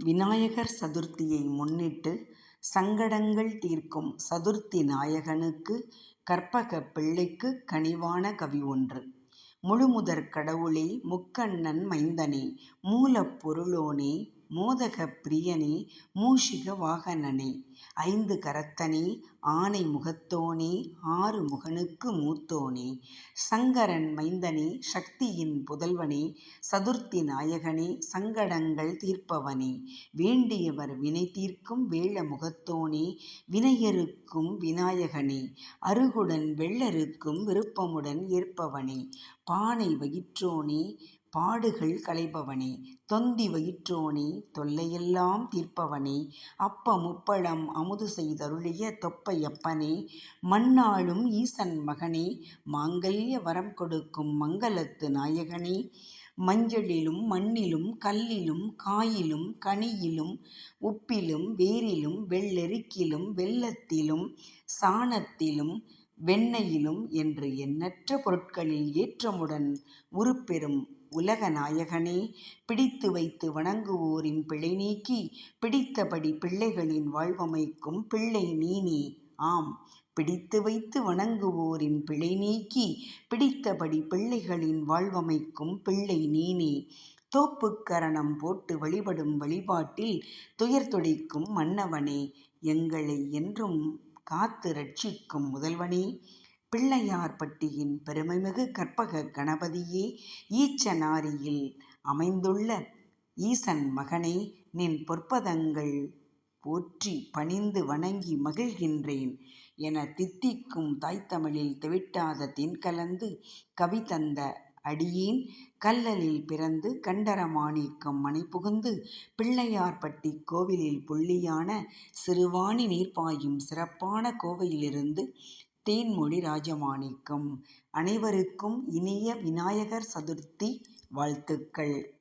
விநாயகர் சதுர்த்தியை முன்னிட்டு சங்கடங்கள் தீர்க்கும் சதுர்த்தி நாயகனுக்கு கற்பகப் பிள்ளைக்கு கனிவான கவி ஒன்று. முழுமுதற் கடவுளே, முக்கண்ணன் மைந்தனே, மூலப் பொருளோனே, மோதகப் பிரியனே, மூஷிக வாகனனே, ஐந்து கரத்தனே, ஆனை முகத்தோனே, ஆறு முகனுக்கு மூத்தோனே, சங்கரன் மைந்தனே, சக்தியின் புதல்வனே, சதுர்த்தி நாயகனே, சங்கடங்கள் தீர்ப்பவனே, வேண்டியவர் வினை தீர்க்கும் வேழ முகத்தோனே, வினையறுக்கும் விநாயகனே, அருகுடன் வெள்ளறுக்கும் விருப்பமுடன் ஏற்பவனே, பானை வயிற்றோனே, பாடுகள் களைபவனே, தொந்தி வயிற்றோனே, தொல்லையெல்லாம் தீர்ப்பவனே, அப்ப முப்பழம் அமுது செய்தருளிய தொப்பையப்பனே, மண்ணாளும் ஈசன் மகனே, மாங்கல்ய வரம் கொடுக்கும் மங்களத்து நாயகனே, மஞ்சளிலும் மண்ணிலும் கல்லிலும் காயிலும் கனியிலும் உப்பிலும் வேரிலும் வெள்ளெருக்கிலும் வெல்லத்திலும் சாணத்திலும் வெண்ணெயிலும் என்று எண்ணற்ற பொருட்களில் ஏற்றமுடன் உருப்பெறும் உலக நாயகனே, பிடித்து வைத்து வணங்குவோரின் பிழை நீக்கி பிடித்தபடி பிள்ளைகளின் வாழ்வமைக்கும் பிள்ளை நீனே. ஆம், பிடித்து வைத்து வணங்குவோரின் பிழை நீக்கி பிடித்தபடி பிள்ளைகளின் வாழ்வமைக்கும் பிள்ளை நீனே. தோப்புக்கரணம் போட்டு வழிபடும் வழிபாட்டில் துயர் துடைக்கும் மன்னவனே, எங்களை என்றும் காத்து ரட்சிக்கும் முதல்வனே, பிள்ளையார்பட்டியின் பெருமைமிகு கற்பக கணபதியே, ஈச்சனாரியில் அமைந்துள்ள ஈசன் மகனே, நின் பொற்பதங்கள் போற்றி பணிந்து வணங்கி மகிழ்கின்றேன் என தித்திக்கும் தாய்த்தமிழில் தெவிட்டாத தேன் கலந்து கவி தந்த அடியேன், கல்லலில் பிறந்து கண்டர மாணிக்கம் மனை புகுந்து பிள்ளையார்பட்டி கோவிலில் புள்ளியான சிறுவாணி நீர் பாயும் சிறப்பான கோவையிலிருந்து தேன்மொழி ராஜமாணிக்கம். அனைவருக்கும் இனிய விநாயகர் சதுர்த்தி வாழ்த்துக்கள்.